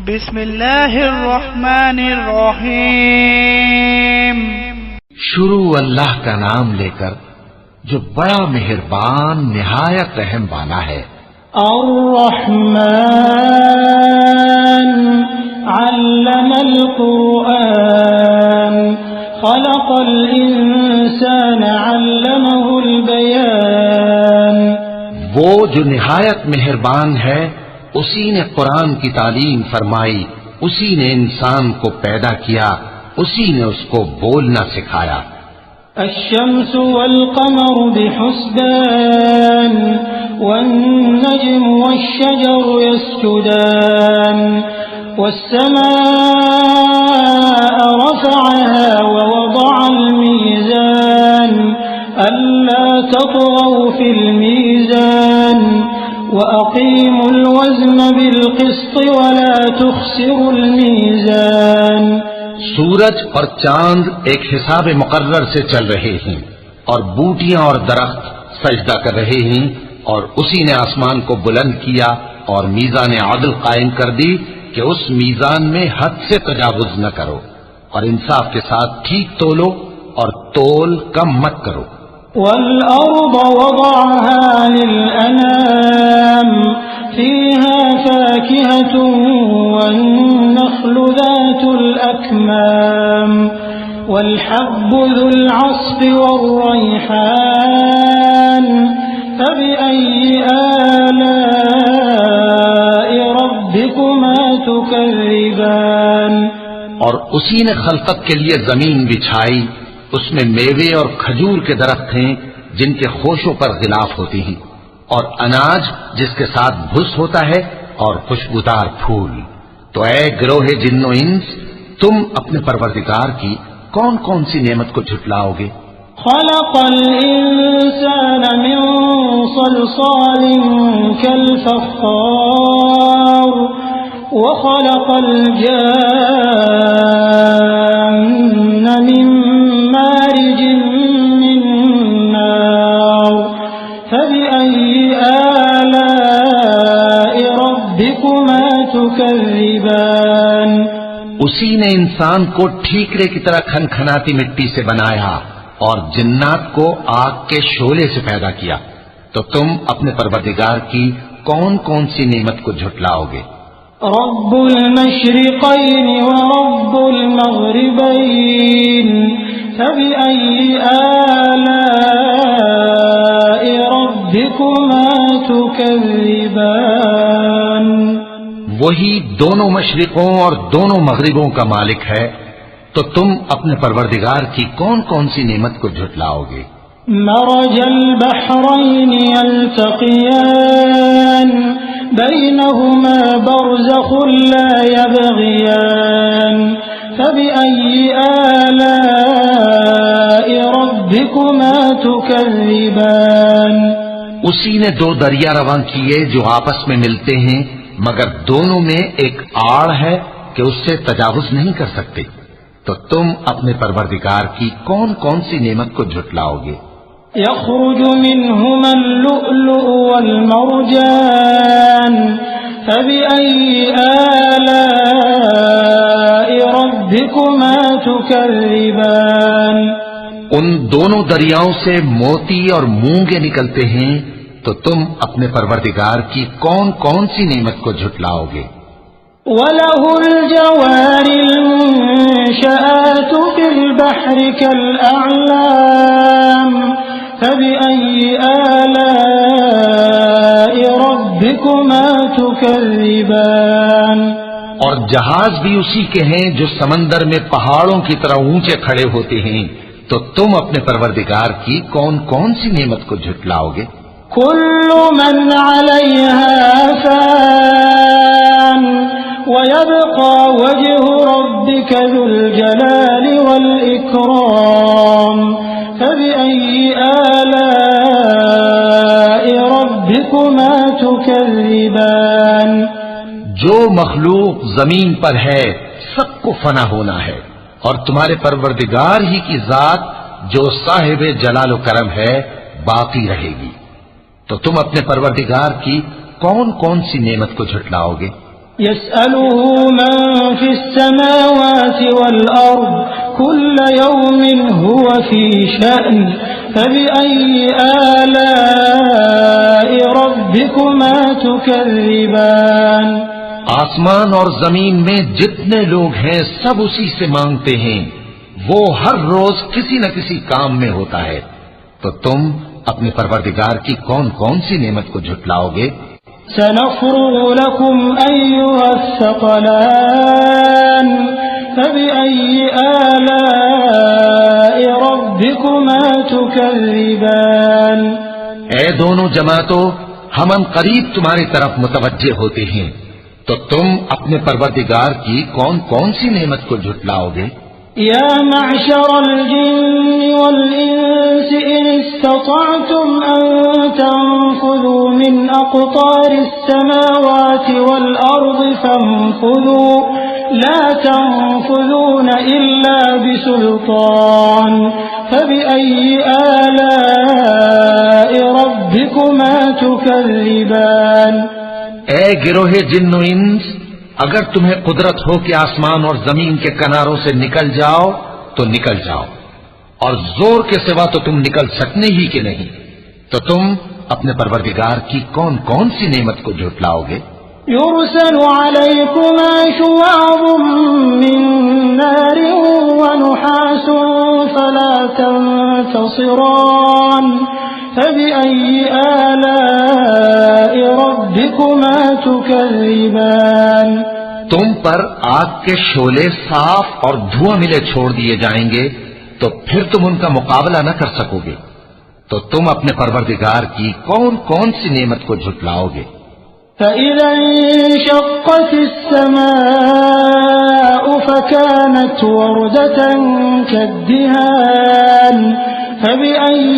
بسم اللہ الرحمن الرحیم۔ شروع اللہ کا نام لے کر جو بڑا مہربان نہایت رحم والا ہے۔ الرحمن علم القرآن خلق الانسان علمه البیان۔ وہ جو نہایت مہربان ہے اسی نے قرآن کی تعلیم فرمائی، اسی نے انسان کو پیدا کیا، اسی نے اس کو بولنا سکھایا۔ الشمس والقمر بحسبان والنجم والشجر يسجدان والسماء رفعها ووضع الميزان ألا تطغوا في الميزان وأقيموا الوزن بالقسط ولا تخسروا الميزان۔ سورج اور چاند ایک حساب مقرر سے چل رہے ہیں، اور بوٹیاں اور درخت سجدہ کر رہے ہیں، اور اسی نے آسمان کو بلند کیا اور میزان عدل قائم کر دی کہ اس میزان میں حد سے تجاوز نہ کرو، اور انصاف کے ساتھ ٹھیک تولو اور تول کم مت کرو۔ والأرض وضعها للأنام فيها فاكهة والنخل ذات الأكمام والحب ذو العصف والريحان فبأي آلاء ربكما تكذبان۔ اور اسی نے خلقت کے لیے زمین بچھائی، اس میں میوے اور کھجور کے درخت ہیں جن کے خوشوں پر غلاف ہوتی ہیں، اور اناج جس کے ساتھ بھس ہوتا ہے اور خوشبودار پھول۔ تو اے گروہ جن و انس، تم اپنے پروردگار کی کون کون سی نعمت کو جھٹلاؤ گے؟ خلق الإنسان من صلصال كالفخار وخلق الجان من مارج من نار فبأي آلاء ربكما تكذبان۔ اسی نے انسان کو ٹھیکرے کی طرح کھنکھناتی مٹی سے بنایا اور جنات کو آگ کے شعلے سے پیدا کیا، تو تم اپنے پروردگار کی کون کون سی نعمت کو جھٹلاؤ گے؟ رب المشرقين ورب المغربين فبأي آلاء ربكما تكذبان۔ وہی دونوں مشرقوں اور دونوں مغربوں کا مالک ہے، تو تم اپنے پروردگار کی کون کون سی نعمت کو جھٹلاؤ گے؟ مرج البحرين يلتقيان بينهما برزخ لا يبغيان فبأي آلاء ربكما تكذبان۔ اسی نے دو دریا رواں کیے جو آپس میں ملتے ہیں، مگر دونوں میں ایک آڑ ہے کہ اس سے تجاوز نہیں کر سکتے، تو تم اپنے پروردگار کی کون کون سی نعمت کو جھٹلاؤ گے؟ يخرج منهما اللؤلؤ والمرجان فبأي آلاء ربكما تكذبان۔ ان دونوں دریاؤں سے موتی اور مونگے نکلتے ہیں، تو تم اپنے پروردگار کی کون کون سی نعمت کو جھٹلاؤ گے؟ وَلَهُ الْجَوَارِ الْمُنشَآتُ فِي الْبَحْرِ كَالْأَعْلَامِ فَبِأَيِّ آلَاءِ رَبِّكُمَا تُكَذِّبَانِ۔ اور جہاز بھی اسی کے ہیں جو سمندر میں پہاڑوں کی طرح اونچے کھڑے ہوتے ہیں، تو تم اپنے پروردگار کی کون کون سی نعمت کو جھٹلاؤ گے؟ كل من عليها فان ويبقى وجه ربك ذو الجلال والإكرام فبأي آلاء ربكما تكذبان۔ جو مخلوق زمین پر ہے سب کو فنا ہونا ہے، اور تمہارے پروردگار ہی کی ذات جو صاحب جلال و کرم ہے باقی رہے گی، تو تم اپنے پروردگار کی کون کون سی نعمت کو جھٹلاؤ گے؟ يسأله من في السماوات والأرض كل يوم هو في شأن فبأي آلاء ربكما تكذبان آسمان اور زمین میں جتنے لوگ ہیں سب اسی سے مانگتے ہیں، وہ ہر روز کسی نہ کسی کام میں ہوتا ہے، تو تم اپنے پروردگار کی کون کون سی نعمت کو جھٹلاؤ گے؟ سنفرغ لكم أيها الثقلان فبأي آلاء ربكما تكذبان اے دونوں جماعتوں، ہم ان قریب تمہاری طرف متوجہ ہوتے ہیں، تو تم اپنے پروردگار کی کون کون سی نعمت کو جھٹلاؤ گے؟ يا معشر الجن والإنس إن استطعتم أن تنفذوا من أقطار السماوات والأرض فانفذوا لا تنفذون إلا بسلطان فبأي آلاء ربكما تكذبان اے گروہ جن و انس، اگر تمہیں قدرت ہو کہ آسمان اور زمین کے کناروں سے نکل جاؤ تو نکل جاؤ، اور زور کے سوا تو تم نکل سکنے ہی کہ نہیں، تو تم اپنے پروردگار کی کون کون سی نعمت کو جھٹلاؤ گے؟ يرسل عليكما شواظ من نار ونحاس فلا تنتصران فبأي آلاء ربكما تكذبان تم پر آگ کے شعلے صاف اور دھواں ملے چھوڑ دیے جائیں گے، تو پھر تم ان کا مقابلہ نہ کر سکو گے، تو تم اپنے پروردگار کی کون کون سی نعمت کو جھٹلاؤ گے؟ فإذا انشقت السماء فكانت وردة كالدهان فبأي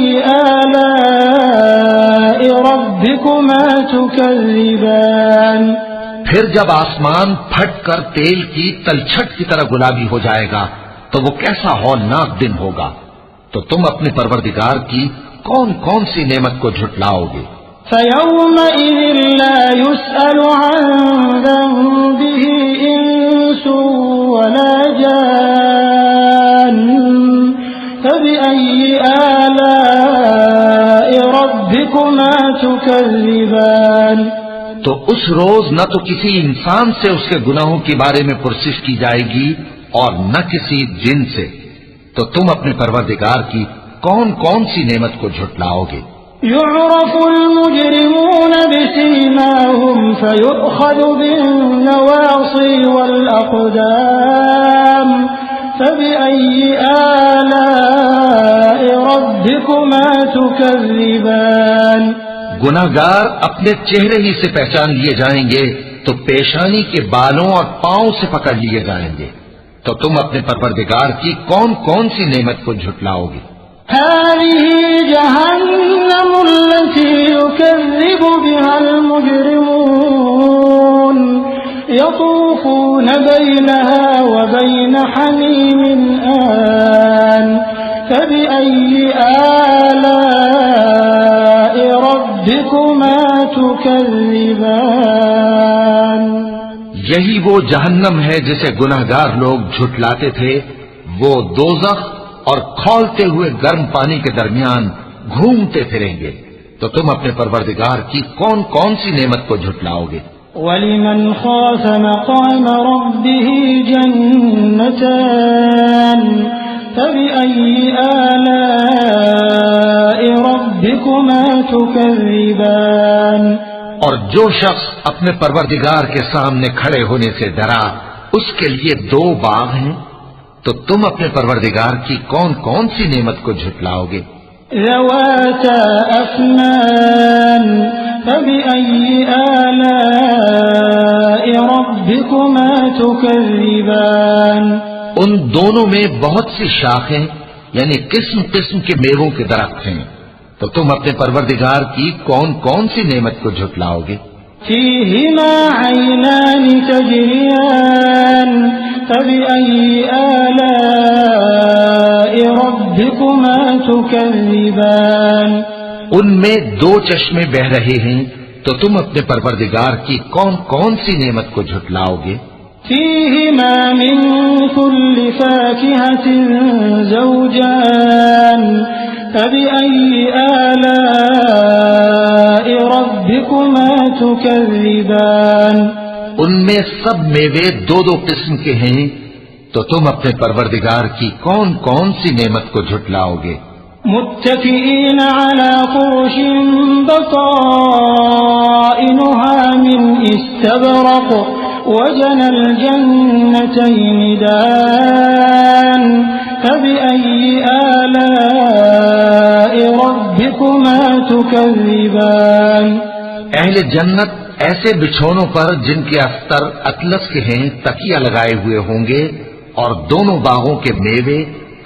آلاء ربكما تكذبان پھر جب آسمان پھٹ کر تیل کی تلچھٹ کی طرح گلابی ہو جائے گا تو وہ کیسا ہولناک دن ہوگا، تو تم اپنے پروردگار کی کون کون سی نعمت کو جھٹلاؤ گے؟ فيومئذ لا يسأل عن ذنبه إنس ولا جان فبأي آلاء ربكما تكذبان تو اس روز نہ تو کسی انسان سے اس کے گناہوں کے بارے میں پرسش کی جائے گی اور نہ کسی جن سے، تو تم اپنے پروردگار کی کون کون سی نعمت کو جھٹلاؤ گے؟ يعرف المجرمون بسيماهم فيؤخذ بالنواصي والأقدام فبأي آلاء ربكما تكذبان گناہگار اپنے چہرے ہی سے پہچان لیے جائیں گے تو پیشانی کے بالوں اور پاؤں سے پکڑ لیے جائیں گے، تو تم اپنے پروردگار کی کون کون سی نعمت کو جھٹلاؤ گے؟ هذه جهنم التي يكذب بها المجرمون يطوفون بينها وبين حميم آن فبأي آلاء ربكما تكذبان یہی وہ جہنم ہے جسے گناہگار لوگ جھٹلاتے تھے، وہ دوزخ اور کھولتے ہوئے گرم پانی کے درمیان گھومتے پھریں گے، تو تم اپنے پروردگار کی کون کون سی نعمت کو جھٹلاؤ گے؟ وَلِمَنْ خَافَ مَقَامَ رَبِّهِ جَنَّتَانِ فَبِأَيِّ آلَاءِ رَبِّكُمَا تُكَذِّبَانِ اور جو شخص اپنے پروردگار کے سامنے کھڑے ہونے سے ڈرا، اس کے لیے دو باغ ہیں، تو تم اپنے پروردگار کی کون کون سی نعمت کو جھٹلاؤ گے؟ ذواتا افنان فبأي آلاء ربكما تكذبان ان دونوں میں بہت سی شاخیں یعنی قسم قسم کے میووں کے درخت ہیں، تو تم اپنے پروردگار کی کون کون سی نعمت کو جھٹلاؤ گے؟ فيهما عينان تجريان فبأي آلاء ربكما تكذبان ان میں دو چشمے بہ رہے ہیں، تو تم اپنے پروردگار کی کون کون سی نعمت کو جھٹلاؤ گے؟ فيهما من كل فاكهة زوجان فبأي آلاء ربكما تكذبان ان میں سب میوے دو دو قسم کے ہیں، تو تم اپنے پروردگار کی کون کون سی نعمت کو جھٹلاؤ گے؟ متكئين على فرش بطائنها من استبرق وجنى الجنتين دان فبأي آلاء ربكما تكذبان اہل جنت ایسے بچھونوں پر جن کے استر اطلس کے ہیں تکیہ لگائے ہوئے ہوں گے، اور دونوں باغوں کے میوے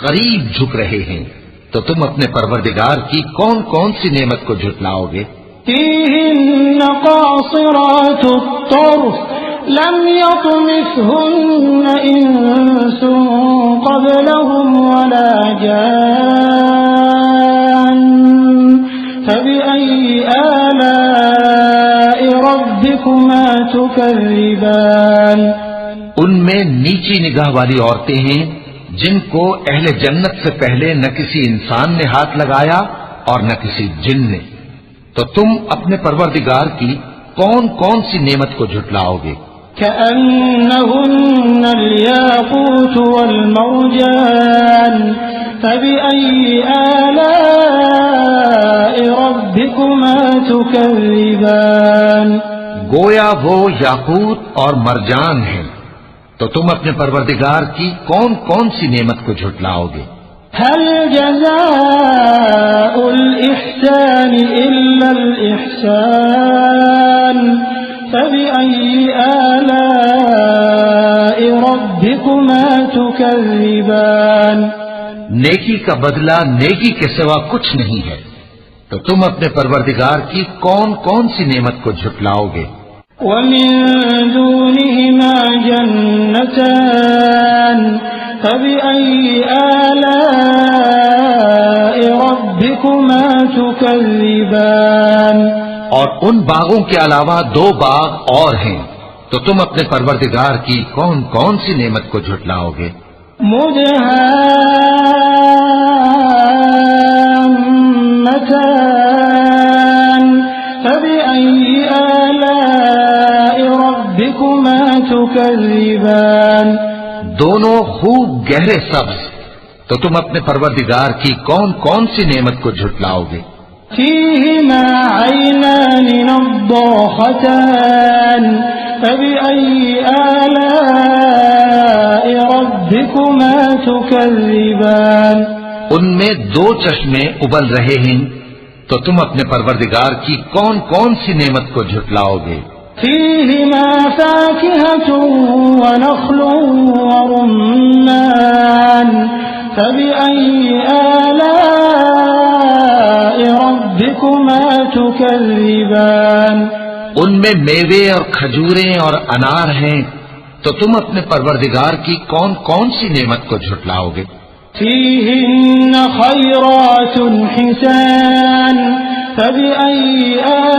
قریب جھک رہے ہیں، تو تم اپنے پروردگار کی کون کون سی نعمت کو جھٹلاؤ گے؟ فيهن قاصرات الطرف لم يطمثهن إنس قبلهم ولا جان فبأي آلاء ربكما تكذبان ان میں نیچی نگاہ والی عورتیں ہیں جن کو اہل جنت سے پہلے نہ کسی انسان نے ہاتھ لگایا اور نہ کسی جن نے، تو تم اپنے پروردگار کی کون کون سی نعمت کو جھٹلاؤ گے؟ كأنهن الياقوت والمرجان فبأي آلاء ربكما تكذبان گویا وہ یاقوت اور مرجان ہیں، تو تم اپنے پروردگار کی کون کون سی نعمت کو جھٹلاؤ گے؟ هل جزاء الإحسان إلا الإحسان فبأي آلاء ربكما تكذبان نیکی کا بدلہ نیکی کے سوا کچھ نہیں ہے، تو تم اپنے پروردگار کی کون کون سی نعمت کو جھٹلاؤ گے؟ ومن دونهما جنتان فبأي آلاء ربكما تكذبان اور ان باغوں کے علاوہ دو باغ اور ہیں، تو تم اپنے پروردگار کی کون کون سی نعمت کو جھٹلاؤ گے؟ مدهامتان فبأي آلاء ربكما تكذبان دونوں خوب گہرے سبز، تو تم اپنے پروردگار کی کون کون سی نعمت کو جھٹلاؤ گے؟ فيهما عينان نضاختان فبأي آلاء ربكما تكذبان ان میں دو چشمے ابل رہے ہیں، تو تم اپنے پروردگار کی کون کون سی نعمت کو جھٹلاؤ گے؟ فيهما فاكهة ونخل ورمان فبأي آلاء ربكما تكذبان ان میں میوے اور کھجوریں اور انار ہیں، تو تم اپنے پروردگار کی کون کون سی نعمت کو جھٹلاؤ گے؟ فيهن خيرات حسان فبأي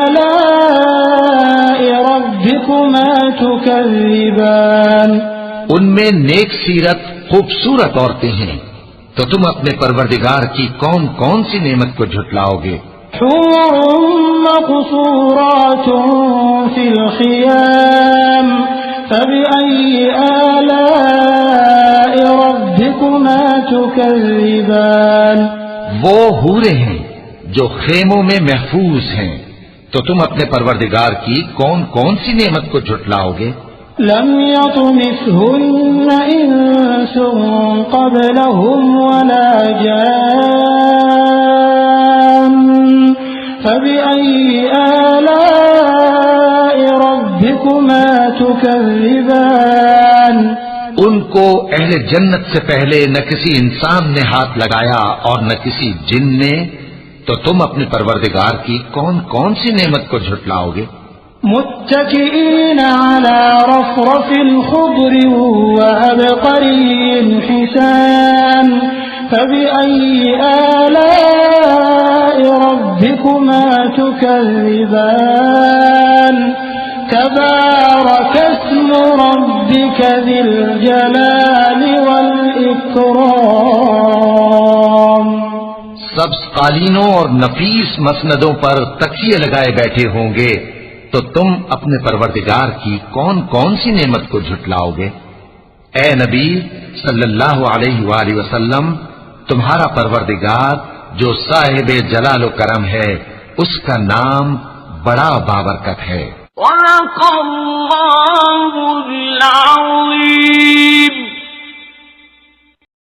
آلاء ربكما تكذبان ان میں نیک سیرت خوبصورت عورتیں ہیں، تو تم اپنے پروردگار کی کون کون سی نعمت کو جھٹلاؤ گے؟ حور مقصورات في الخيام فبأي آلاء ربكما تكذبان وہ حوریں ہیں جو خیموں میں محفوظ ہیں، تو تم اپنے پروردگار کی کون کون سی نعمت کو جھٹلاؤ گے؟ لم يطمثهن إنس قبلهم ولا جان فبأي آلاء ربكما تكذبان ان کو اہل جنت سے پہلے نہ کسی انسان نے ہاتھ لگایا اور نہ کسی جن نے، تو تم اپنے پروردگار کی کون کون سی نعمت کو جھٹلاؤ گے؟ متكئين على رفرف خضر وعبقري حسان فبأي آلاء ربكما تكذبان تبارك اسم ربك ذي الجلال والإكرام. سبز قالینوں اور نفیس مسندوں پر تکیے لگائے بیٹھے ہوں گے تو تم اپنے پروردگار کی کون کون سی نعمت کو جھٹلاؤ گے؟ اے نبی صلی اللہ علیہ وآلہ وسلم، تمہارا پروردگار جو صاحب جلال و کرم ہے، اس کا نام بڑا بابرکت ہے. صدق اللہ العظیم.